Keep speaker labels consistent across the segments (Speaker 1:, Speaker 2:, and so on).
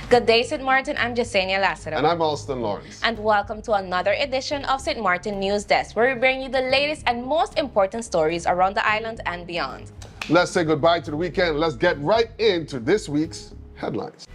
Speaker 1: Good day, St. Maarten. I'm Jocelyn Lassiter.
Speaker 2: And I'm Alston Lawrence.
Speaker 1: And welcome to another edition of St. Maarten News Desk, where we bring you the latest and most important stories around the island and beyond.
Speaker 2: Let's say goodbye to the weekend. Let's get right into this week's headlines.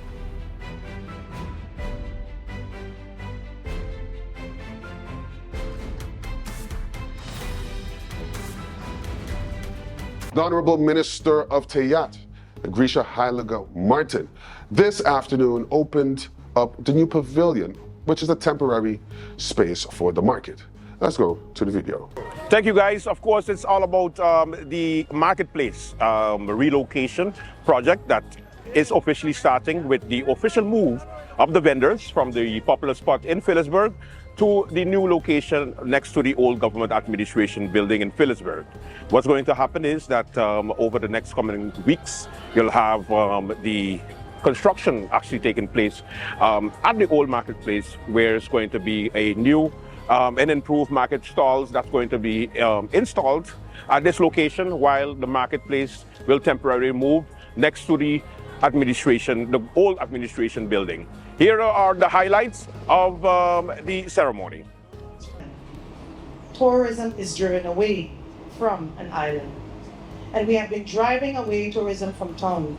Speaker 2: The Honorable Minister of Teyat, Grisha Heilige Maarten, this afternoon opened up the new pavilion, which is a temporary space for the market. Let's go to the video.
Speaker 3: Thank you, guys. Of course, it's all about the marketplace relocation project that is officially starting with the official move of the vendors from the popular spot in Phillipsburg to the new location next to the old government administration building in Phillipsburg. What's going to happen is that over the next coming weeks, you'll have the construction actually taking place at the old marketplace, where it's going to be a new and improved market stalls that's going to be installed at this location, while the marketplace will temporarily move next to the administration, the old administration building. Here are the highlights of the ceremony.
Speaker 4: Tourism is driven away from an island, and we have been driving away tourism from town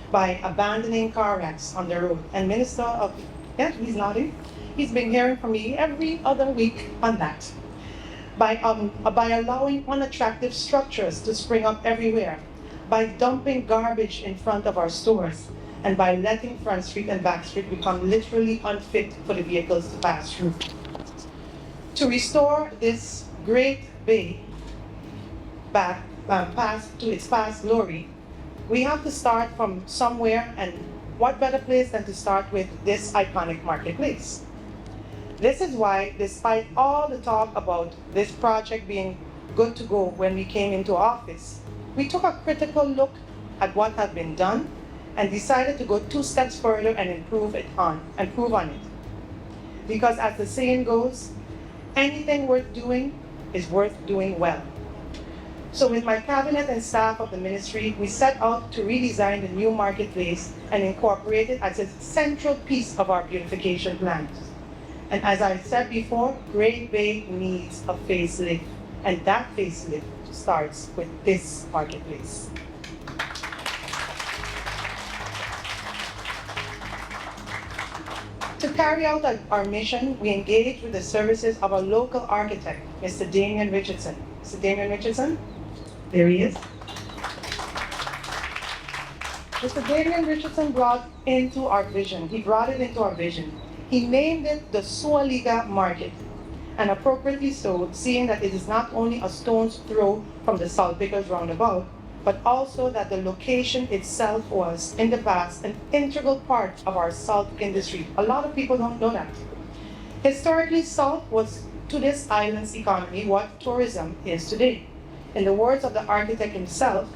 Speaker 4: by abandoning car wrecks on the road. And Minister of, yeah, he's nodding. He's been hearing from me every other week on that. By allowing unattractive structures to spring up everywhere, by dumping garbage in front of our stores, and by letting Front Street and Back Street become literally unfit for the vehicles to pass through. To restore this great bay back to its past glory, we have to start from somewhere, and what better place than to start with this iconic marketplace? This is why, despite all the talk about this project being good to go when we came into office, we took a critical look at what had been done and decided to go 2 steps further and improve on it. Because as the saying goes, anything worth doing is worth doing well. So with my cabinet and staff of the ministry, we set out to redesign the new marketplace and incorporate it as a central piece of our beautification plan. And as I said before, Great Bay needs a facelift, and that facelift starts with this marketplace. To carry out our mission, we engaged with the services of a local architect, Mr. Damien Richardson. Mr. Damien Richardson, there he is. Mr. Damien Richardson brought it into our vision. He named it the Soualiga Market, and appropriately so, seeing that it is not only a stone's throw from the Saltpickers roundabout, but also that the location itself was, in the past, an integral part of our salt industry. A lot of people don't know that. Historically, salt was to this island's economy what tourism is today. In the words of the architect himself,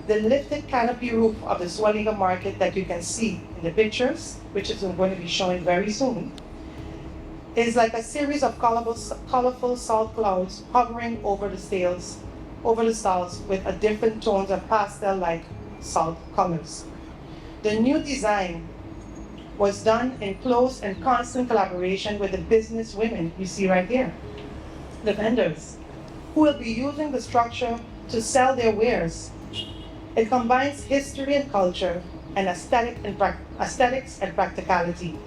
Speaker 4: the lifted canopy roof of the Soualiga Market that you can see in the pictures, which is going to be showing very soon, is like a series of colorful salt clouds hovering over the stalls with a different tones of pastel-like salt colors. The new design was done in close and constant collaboration with the business women you see right here, the vendors, who will be using the structure to sell their wares. It combines history and culture and aesthetics and practicality.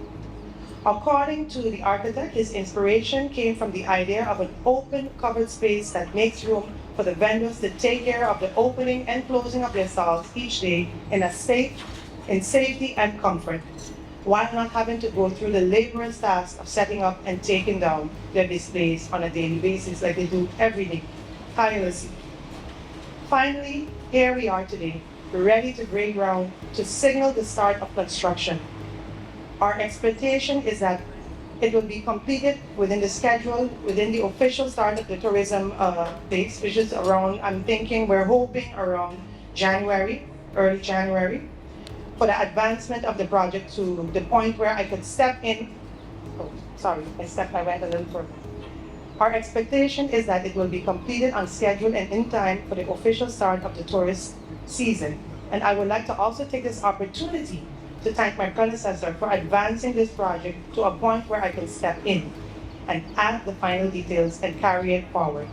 Speaker 4: According to the architect, his inspiration came from the idea of an open, covered space that makes room for the vendors to take care of the opening and closing of their stalls each day in safety and comfort, while not having to go through the laborious task of setting up and taking down their displays on a daily basis like they do every day, tirelessly. Finally, here we are today, ready to break ground to signal the start of construction. Our expectation is that it will be completed within the schedule, within the official start of the tourism dates, which is around, we're hoping around January, early January, for the advancement of the project to the point where I could step in. Oh, sorry, I went a little further. Our expectation is that it will be completed on schedule and in time for the official start of the tourist season. And I would like to also take this opportunity to thank my predecessor for advancing this project to a point where I can step in and add the final details and carry it forward.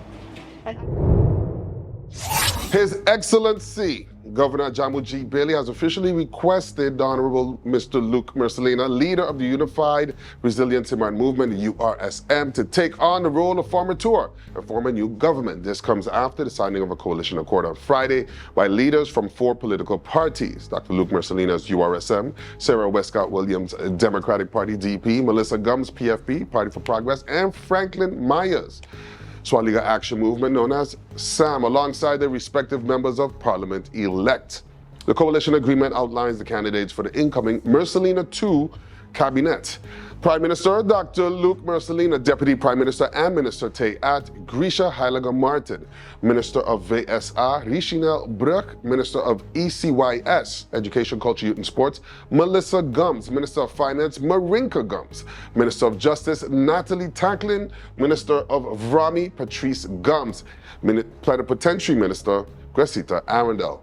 Speaker 2: His Excellency, Governor Jamuji Baly has officially requested the Honorable Mr. Luke Mercelina, leader of the Unified Resilience Movement, URSM, to take on the role of Formateur and form a new government. This comes after the signing of a coalition accord on Friday by leaders from 4 political parties: Dr. Luke Mercelina's URSM, Sarah Westcott Williams' Democratic Party, DP, Melissa Gumbs' PFP, Party for Progress, and Franklin Myers' Soualiga Action Movement, known as SAM, alongside their respective members of parliament-elect. The coalition agreement outlines the candidates for the incoming Mercelina II cabinet. Prime Minister Dr. Luke Mercelina, Deputy Prime Minister and Minister Teyat Grisha Heilige Maarten, Minister of VSA Richinel Brug, Minister of ECYS, Education, Culture, Youth and Sports, Melissa Gumbs, Minister of Finance Marinka Gumbs, Minister of Justice Nathalie Tanklin, Minister of Vrami Patrice Gumbs, Plenipotentiary Minister Gresita Arndell.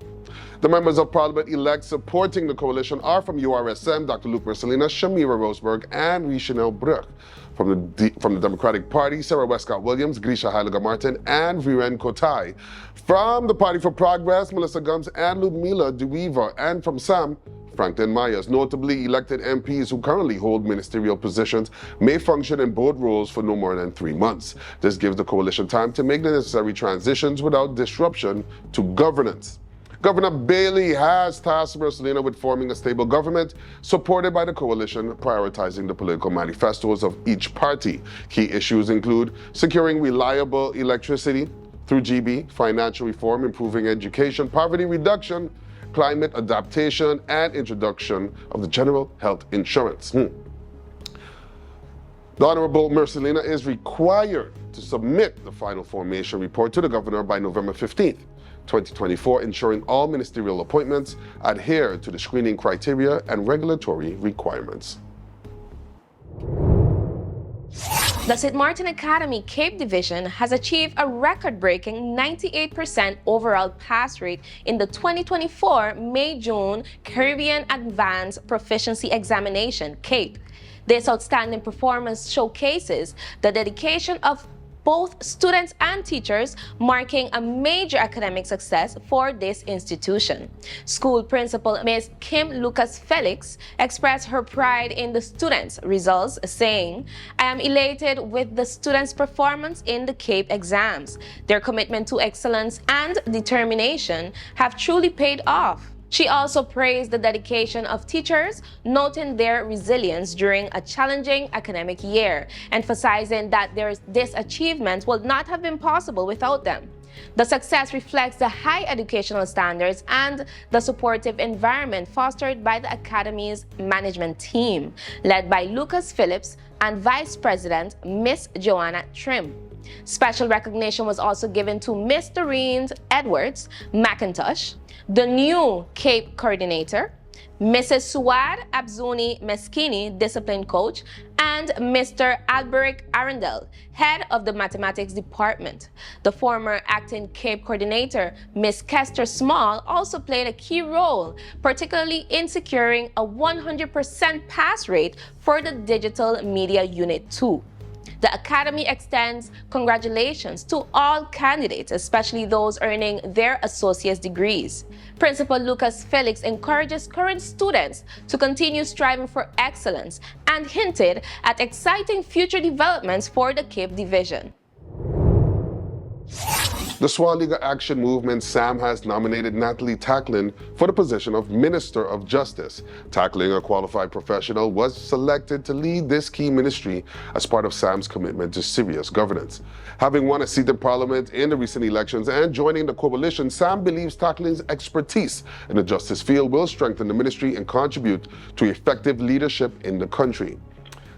Speaker 2: The members of parliament-elect supporting the coalition are from URSM, Dr. Luke Mercelina, Shamira Roseberg, and Richinel Brug. From the Democratic Party, Sarah Westcott Williams, Grisha Heilige Maarten, and Viren Kotai. From the Party for Progress, Melissa Gumbs and Ludmila Duiva. And from SAM, Franklin Myers. Notably, elected MPs who currently hold ministerial positions may function in both roles for no more than 3 months. This gives the coalition time to make the necessary transitions without disruption to governance. Governor Baly has tasked Mercelina with forming a stable government supported by the coalition, prioritizing the political manifestos of each party. Key issues include securing reliable electricity through GEBE, financial reform, improving education, poverty reduction, climate adaptation, and introduction of the general health insurance. The Honorable Mercelina is required to submit the final formation report to the governor by November 15th. 2024, ensuring all ministerial appointments adhere to the screening criteria and regulatory requirements.
Speaker 1: The St. Maarten Academy Cape Division has achieved a record-breaking 98% overall pass rate in the 2024 May-June Caribbean Advanced Proficiency Examination, CAPE. This outstanding performance showcases the dedication of both students and teachers, marking a major academic success for this institution. School principal Ms. Kim Lucas Felix expressed her pride in the students' results, saying, "I am elated with the students' performance in the CAPE exams. Their commitment to excellence and determination have truly paid off." She also praised the dedication of teachers, noting their resilience during a challenging academic year, emphasizing that this achievement would not have been possible without them. The success reflects the high educational standards and the supportive environment fostered by the Academy's management team, led by Lucas Phillips and Vice President Miss Joanna Trim. Special recognition was also given to Miss Doreen Edwards McIntosh, the new CAPE coordinator, Mrs. Suad Abzuni Meskini, discipline coach, and Mr. Alberic Arndell, head of the mathematics department. The former acting CAPE coordinator, Ms. Kester Small, also played a key role, particularly in securing a 100% pass rate for the Digital Media Unit 2. The Academy extends congratulations to all candidates, especially those earning their associate's degrees. Principal Lucas Felix encourages current students to continue striving for excellence and hinted at exciting future developments for the CAPE division.
Speaker 2: The Soualiga Action Movement, SAM, has nominated Nathalie Tanklin for the position of Minister of Justice. Tanklin, a qualified professional, was selected to lead this key ministry as part of SAM's commitment to serious governance. Having won a seat in Parliament in the recent elections and joining the coalition, SAM believes Tanklin's expertise in the justice field will strengthen the ministry and contribute to effective leadership in the country.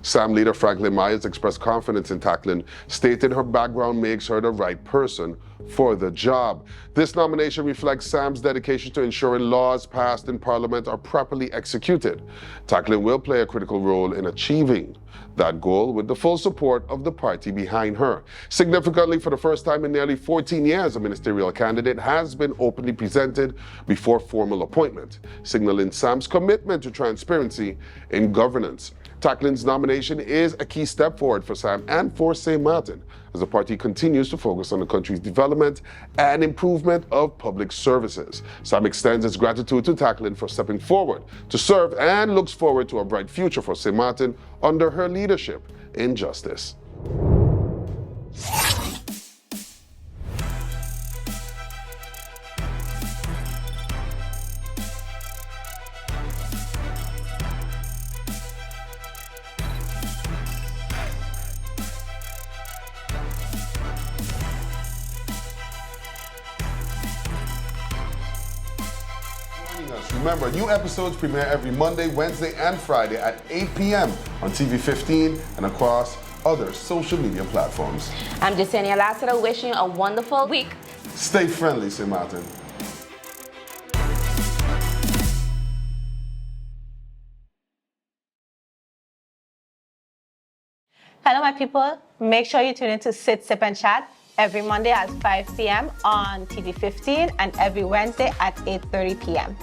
Speaker 2: SAM leader Franklin Myers expressed confidence in tackling, stating her background makes her the right person for the job. This nomination reflects SAM's dedication to ensuring laws passed in Parliament are properly executed. Tackling will play a critical role in achieving that goal with the full support of the party behind her. Significantly, for the first time in nearly 14 years, a ministerial candidate has been openly presented before formal appointment, signaling SAM's commitment to transparency in governance. Tacklin's nomination is a key step forward for SAM and for St. Maarten, as the party continues to focus on the country's development and improvement of public services. SAM extends its gratitude to Tacklin for stepping forward to serve and looks forward to a bright future for St. Maarten under her leadership in justice. Remember, new episodes premiere every Monday, Wednesday, and Friday at 8 p.m. on TV 15 and across other social media platforms.
Speaker 1: I'm Jasenia Lassiter, wishing you a wonderful week.
Speaker 2: Stay friendly, St. Maarten.
Speaker 5: Hello, my people. Make sure you tune in to Sit, Sip, and Chat every Monday at 5 p.m. on TV 15 and every Wednesday at 8:30 p.m.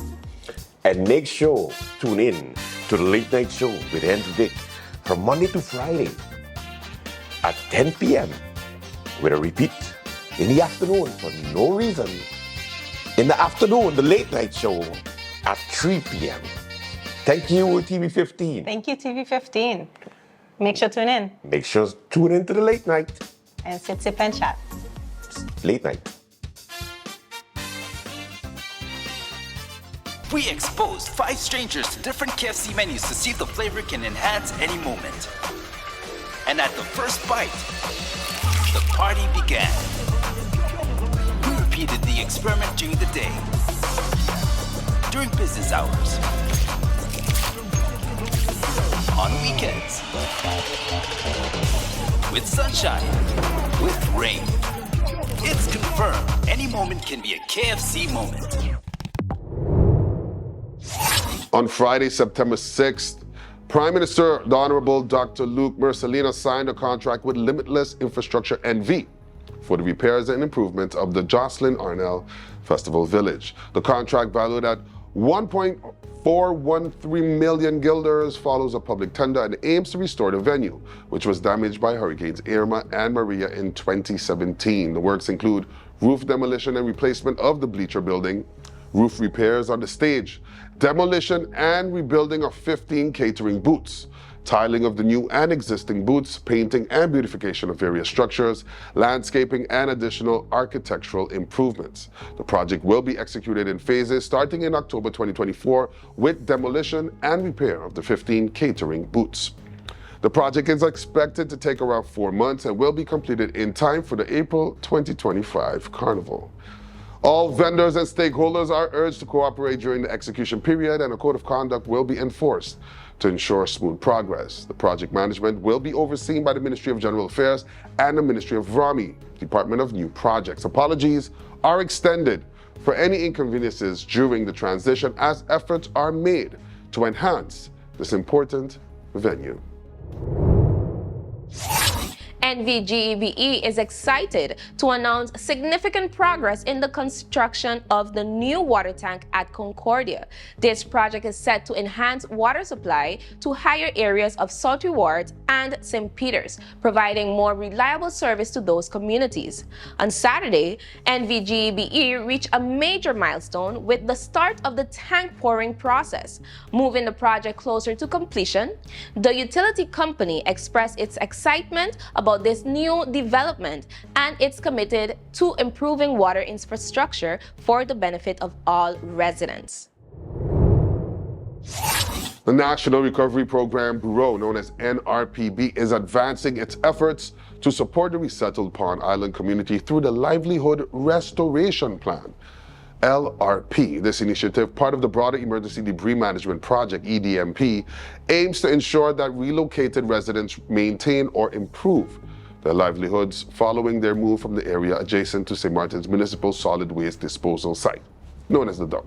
Speaker 3: And make sure tune in to the Late Night Show with Andrew Dick from Monday to Friday at 10 p.m. with a repeat in the afternoon for no reason. In the afternoon, the Late Night Show at 3 p.m. Thank you, TV 15.
Speaker 5: Thank you, TV 15. Make sure to tune in
Speaker 3: Make sure to tune in to the Late Night.
Speaker 5: and Sit, Sip, and Chat.
Speaker 3: Late Night.
Speaker 6: We exposed 5 strangers to different KFC menus to see if the flavor can enhance any moment. And at the first bite, the party began. We repeated the experiment during the day, during business hours, on weekends, with sunshine, with rain. It's confirmed any moment can be a KFC moment.
Speaker 2: On Friday, September 6th, Prime Minister the Honorable Dr. Luc Mercelina signed a contract with Limitless Infrastructure NV for the repairs and improvement of the Jocelyn Arndell Festival Village. The contract, valued at 1.413 million guilders, follows a public tender and aims to restore the venue, which was damaged by Hurricanes Irma and Maria in 2017. The works include roof demolition and replacement of the bleacher building, roof repairs on the stage, demolition and rebuilding of 15 catering booths, tiling of the new and existing booths, painting and beautification of various structures, landscaping and additional architectural improvements. The project will be executed in phases starting in October 2024 with demolition and repair of the 15 catering booths. The project is expected to take around 4 months and will be completed in time for the April 2025 Carnival. All vendors and stakeholders are urged to cooperate during the execution period, and a code of conduct will be enforced to ensure smooth progress. The project management will be overseen by the Ministry of General Affairs and the Ministry of RAMI, Department of New Projects. Apologies are extended for any inconveniences during the transition as efforts are made to enhance this important venue.
Speaker 1: NVGEBE is excited to announce significant progress in the construction of the new water tank at Concordia. This project is set to enhance water supply to higher areas of Sultry Ward and St. Peter's, providing more reliable service to those communities. On Saturday, NVGEBE reached a major milestone with the start of the tank pouring process, moving the project closer to completion. The utility company expressed its excitement about this new development, and it's committed to improving water infrastructure for the benefit of all residents.
Speaker 2: The National Recovery Program Bureau, known as NRPB, is advancing its efforts to support the resettled Pond Island community through the Livelihood Restoration Plan. LRP. This initiative, part of the broader Emergency Debris Management Project, EDMP, aims to ensure that relocated residents maintain or improve their livelihoods following their move from the area adjacent to St. Martin's Municipal Solid Waste Disposal Site, known as the dump.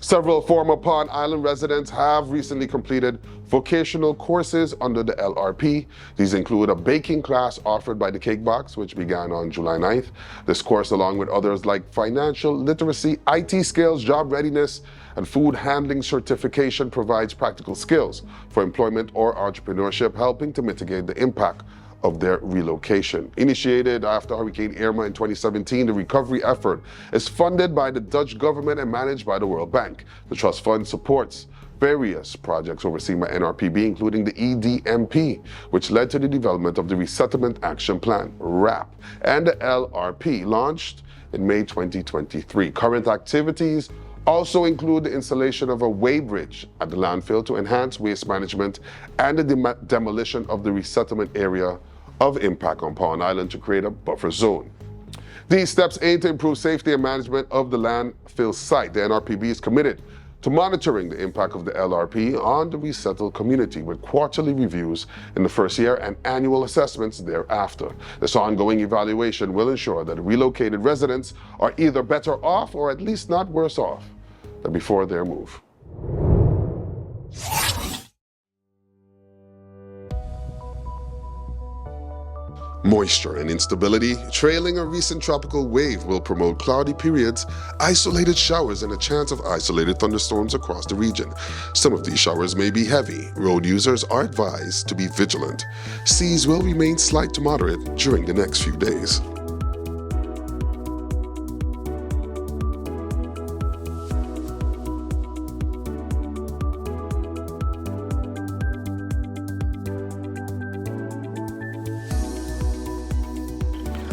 Speaker 2: Several former Pond Island residents have recently completed vocational courses under the LRP. These include a baking class offered by the Cake Box, which began on July 9th. This course, along with others like financial literacy, IT skills, job readiness, and food handling certification, provides practical skills for employment or entrepreneurship, helping to mitigate the impact of their relocation. Initiated after Hurricane Irma in 2017, the recovery effort is funded by the Dutch government and managed by the World Bank. The trust fund supports various projects overseen by NRPB, including the EDMP, which led to the development of the Resettlement Action Plan, RAP, and the LRP, launched in May 2023. Current activities also include the installation of a weighbridge at the landfill to enhance waste management and the demolition of the resettlement area of impact on Pond Island to create a buffer zone. These steps aim to improve safety and management of the landfill site. The NRPB is committed to monitoring the impact of the LRP on the resettled community with quarterly reviews in the first year and annual assessments thereafter. This ongoing evaluation will ensure that relocated residents are either better off or at least not worse off than before their move. Moisture and instability trailing a recent tropical wave will promote cloudy periods, isolated showers, and a chance of isolated thunderstorms across the region. Some of these showers may be heavy. Road users are advised to be vigilant. Seas will remain slight to moderate during the next few days.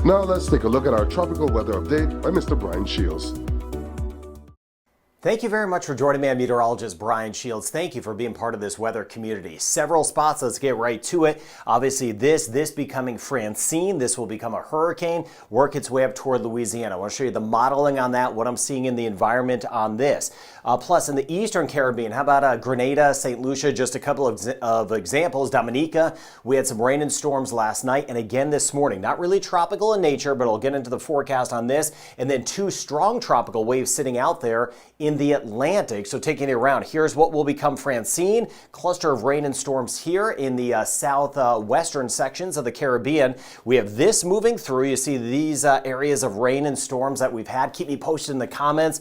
Speaker 2: Now let's take a look at our tropical weather update by Mr. Brian Shields.
Speaker 7: Thank you very much for joining me. I'm meteorologist Brian Shields. Thank you for being part of this weather community. Several spots. Let's get right to it. Obviously, this becoming Francine. This will become a hurricane, work its way up toward Louisiana. I want to show you the modeling on that, what I'm seeing in the environment on this. Plus, in the Eastern Caribbean, how about Grenada, St. Lucia, just a couple of examples. Dominica, we had some rain and storms last night and again this morning. Not really tropical in nature, but I'll get into the forecast on this. And then two strong tropical waves sitting out there in the Atlantic. So taking it around, here's what will become Francine. Cluster of rain and storms here in the southwestern sections of the Caribbean. We have this moving through. You see these areas of rain and storms that we've had. Keep me posted in the comments.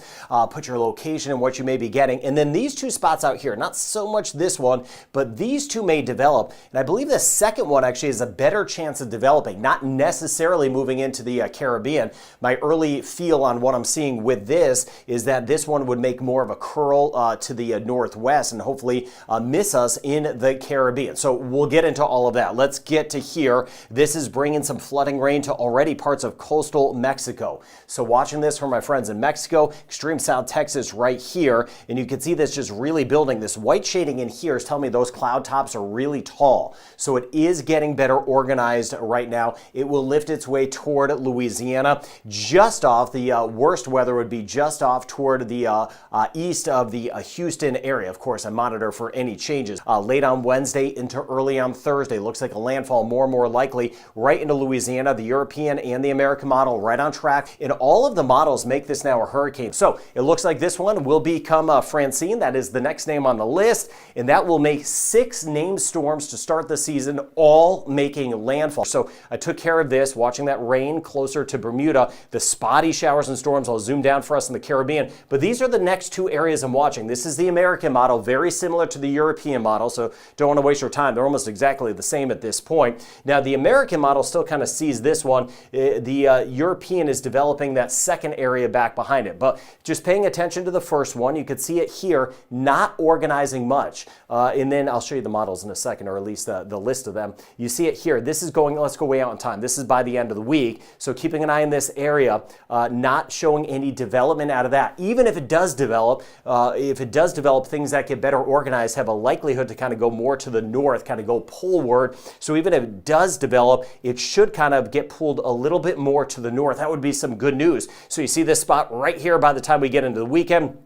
Speaker 7: Put your location and what you may be getting. And then these two spots out here, not so much this one, but these two may develop. And I believe the second one actually has a better chance of developing, not necessarily moving into the Caribbean. My early feel on what I'm seeing with this is that this one would make more of a curl to the northwest and hopefully miss us in the Caribbean. So we'll get into all of that. Let's get to here. This is bringing some flooding rain to already parts of coastal Mexico. So watching this for my friends in Mexico, extreme South Texas right here, and you can see this just really building. This white shading in here is telling me those cloud tops are really tall. So it is getting better organized right now. It will lift its way toward Louisiana. Just off, the worst weather would be just off toward the east of the Houston area. Of course, I monitor for any changes. Late on Wednesday into early on Thursday. Looks like a landfall more and more likely right into Louisiana. The European and the American model right on track. And all of the models make this now a hurricane. So it looks like this one will become Francine. That is the next name on the list. And that will make 6 named storms to start the season, all making landfall. So I took care of this, watching that rain closer to Bermuda. The spotty showers and storms, I'll zoom down for us in the Caribbean. But these are the next two areas I'm watching. This is the American model, very similar to the European model, so don't want to waste your time. They're almost exactly the same at this point. Now, the American model still kind of sees this one. The European is developing that second area back behind it. But just paying attention to the first one, you could see it here, not organizing much. And then I'll show you the models in a second, or at least the list of them. You see it here. This is going, let's go way out in time. This is by the end of the week. So keeping an eye on this area, not showing any development out of that. Even if it does does develop, things that get better organized have a likelihood to kind of go more to the north, kind of go poleward. So even if it does develop, it should kind of get pulled a little bit more to the north. That would be some good news. So you see this spot right here by the time we get into the weekend.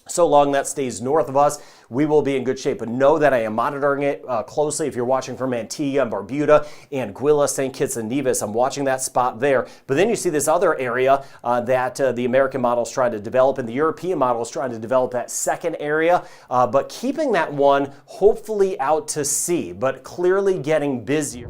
Speaker 7: So long that stays north of us, we will be in good shape. But know that I am monitoring it closely. If you're watching from Antigua and Barbuda, Anguilla, St. Kitts and Nevis, I'm watching that spot there. But then you see this other area that the American model is trying to develop, and the European model is trying to develop that second area, but keeping that one hopefully out to sea, but clearly getting busier.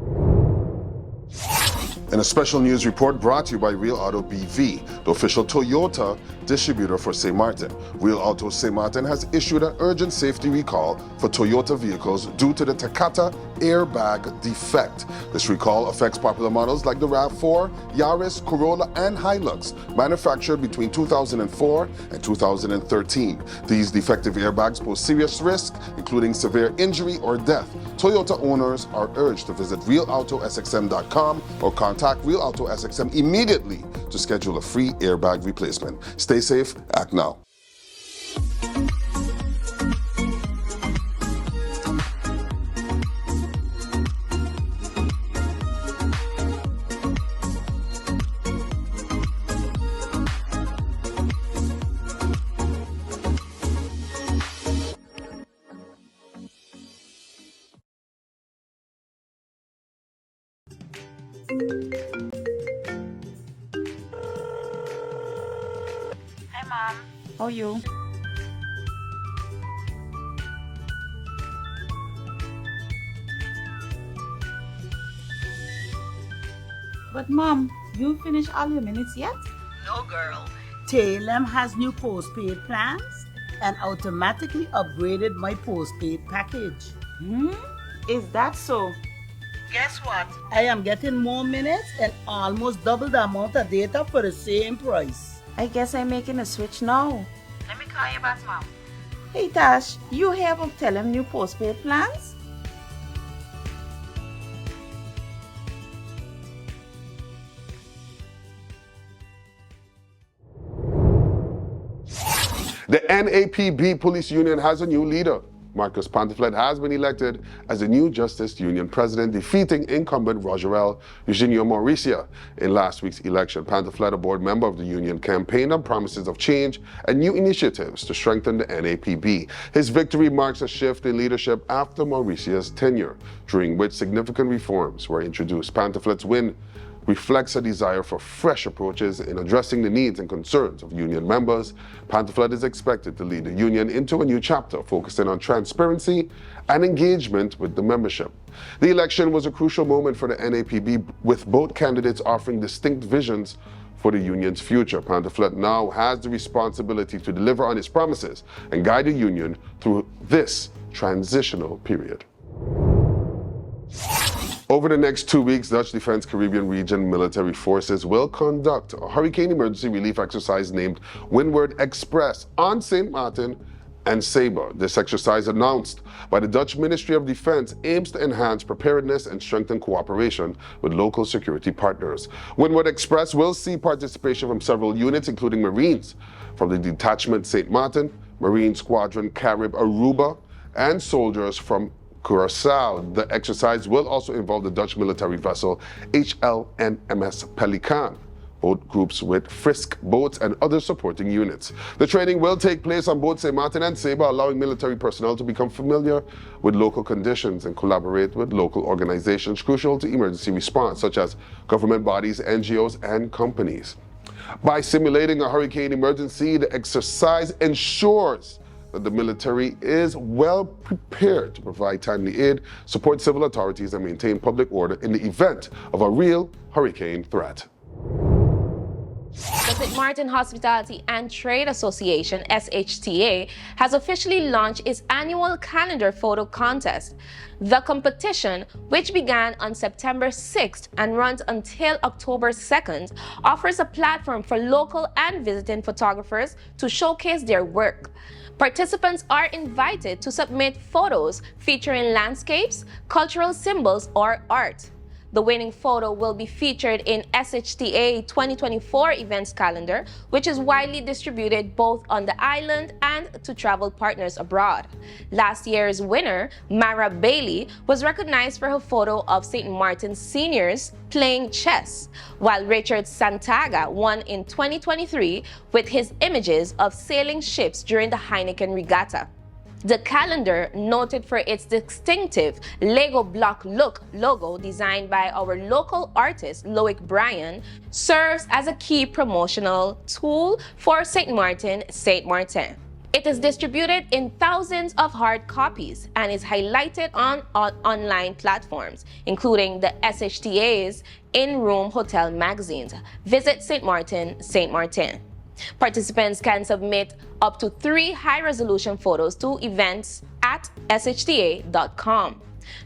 Speaker 2: In a special news report brought to you by Real Auto BV, the official Toyota distributor for St. Maarten. Real Auto St. Maarten has issued an urgent safety recall for Toyota vehicles due to the Takata airbag defect. This recall affects popular models like the RAV4, Yaris, Corolla, and Hilux, manufactured between 2004 and 2013. These defective airbags pose serious risk, including severe injury or death. Toyota owners are urged to visit RealAutoSXM.com or contact Real Auto SXM immediately to schedule a free airbag replacement. Stay safe, act now.
Speaker 8: Hi, Mom. How are you? But Mom, you finished all your minutes yet?
Speaker 9: No, girl. TLM has new postpaid plans and automatically upgraded my postpaid package.
Speaker 8: Is that so?
Speaker 9: Guess what? I am getting more minutes and almost double the amount of data for the same price.
Speaker 8: I guess I'm making a switch now.
Speaker 9: Let me call you back, Mom.
Speaker 8: Hey Tash, you hear about TLM new postpaid plans?
Speaker 2: The NAPB Police Union has a new leader. Marcus Pantoflet has been elected as the new Justice Union president, defeating incumbent Rogerel Eugenio Mauricia in last week's election. Pantoflet, a board member of the union, campaigned on promises of change and new initiatives to strengthen the NAPB. His victory marks a shift in leadership after Mauricia's tenure, during which significant reforms were introduced. Pantoflet's win reflects a desire for fresh approaches in addressing the needs and concerns of union members. Pantoflet is expected to lead the union into a new chapter, focusing on transparency and engagement with the membership. The election was a crucial moment for the NAPB, with both candidates offering distinct visions for the union's future. Pantoflet now has the responsibility to deliver on his promises and guide the union through this transitional period. Over the next 2 weeks, Dutch Defense Caribbean Region military forces will conduct a hurricane emergency relief exercise named Windward Express on St. Maarten and Saba. This exercise, announced by the Dutch Ministry of Defense, aims to enhance preparedness and strengthen cooperation with local security partners. Windward Express will see participation from several units, including Marines from the Detachment St. Maarten, Marine Squadron Carib Aruba, and soldiers from Curacao. The exercise will also involve the Dutch military vessel HLNMS Pelican, both groups with Frisk boats and other supporting units. The training will take place on both St. Maarten and Saba, allowing military personnel to become familiar with local conditions and collaborate with local organizations crucial to emergency response, such as government bodies, NGOs, and companies. By simulating a hurricane emergency, the exercise ensures that the military is well prepared to provide timely aid, support civil authorities, and maintain public order in the event of a real hurricane threat.
Speaker 1: The St. Maarten Hospitality and Trade Association, SHTA, has officially launched its annual calendar photo contest. The competition, which began on September 6th and runs until October 2nd, offers a platform for local and visiting photographers to showcase their work. Participants are invited to submit photos featuring landscapes, cultural symbols, or art. The winning photo will be featured in SHTA 2024 events calendar, which is widely distributed both on the island and to travel partners abroad. Last year's winner, Baly, was recognized for her photo of St. Martin's seniors playing chess, while Richard Santaga won in 2023 with his images of sailing ships during the Heineken Regatta. The calendar, noted for its distinctive Lego block look logo designed by our local artist Loic Bryan, serves as a key promotional tool for St. Martin, St. Martin. It is distributed in thousands of hard copies and is highlighted on online platforms, including the SHTA's in-room hotel magazines. Visit St. Martin, St. Martin. Participants can submit up to 3 high-resolution photos to events@shta.com.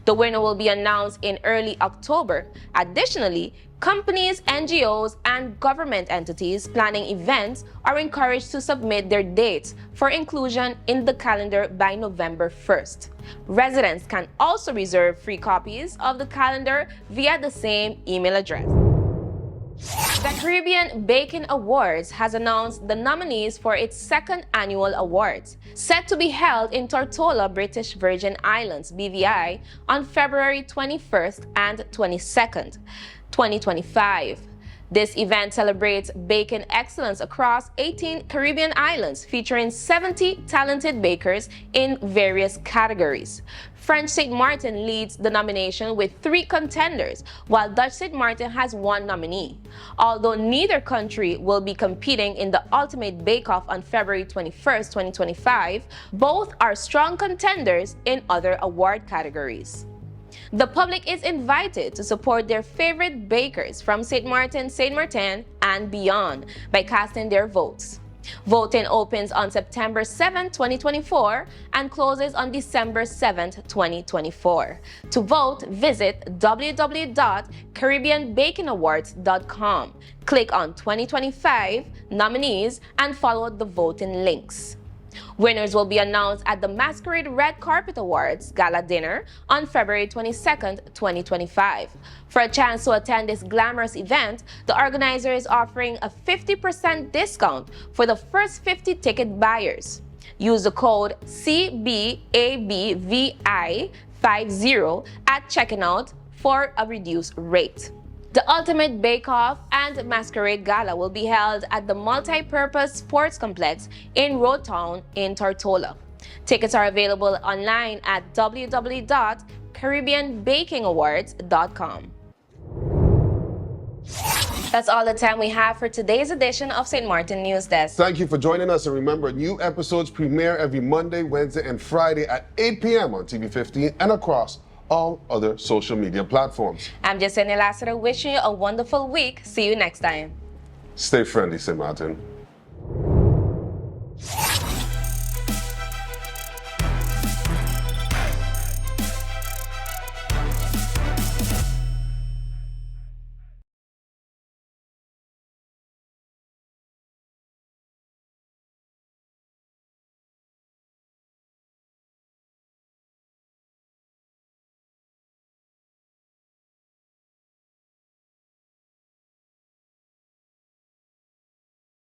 Speaker 1: The winner will be announced in early October. Additionally, companies, NGOs, and government entities planning events are encouraged to submit their dates for inclusion in the calendar by November 1st. Residents can also reserve free copies of the calendar via the same email address. The Caribbean Baking Awards has announced the nominees for its 2nd annual awards, set to be held in Tortola, British Virgin Islands, BVI, on February 21st and 22nd, 2025. This event celebrates baking excellence across 18 Caribbean islands, featuring 70 talented bakers in various categories. French St. Martin leads the nomination with 3 contenders, while Dutch St. Martin has 1 nominee. Although neither country will be competing in the Ultimate Bake-Off on February 21st, 2025, both are strong contenders in other award categories. The public is invited to support their favorite bakers from St. Martin, and beyond by casting their votes. Voting opens on September 7, 2024 and closes on December 7, 2024. To vote, visit www.caribbeanbakingawards.com. Click on 2025 nominees and follow the voting links. Winners will be announced at the Masquerade Red Carpet Awards Gala Dinner on February 22nd, 2025. For a chance to attend this glamorous event, the organizer is offering a 50% discount for the first 50 ticket buyers. Use the code CBABVI50 at checking out for a reduced rate. The Ultimate Bake-Off and Masquerade Gala will be held at the Multi-Purpose Sports Complex in Road Town in Tortola. Tickets are available online at www.caribbeanbakingawards.com. That's all the time we have for today's edition of St. Martin News Desk.
Speaker 2: Thank you for joining us, and remember, new episodes premiere every Monday, Wednesday, and Friday at 8 p.m. on TV 15 and across all other social media platforms.
Speaker 1: I'm Jocelyn wishing you a wonderful week. See you next time.
Speaker 2: Stay friendly, St. Martin.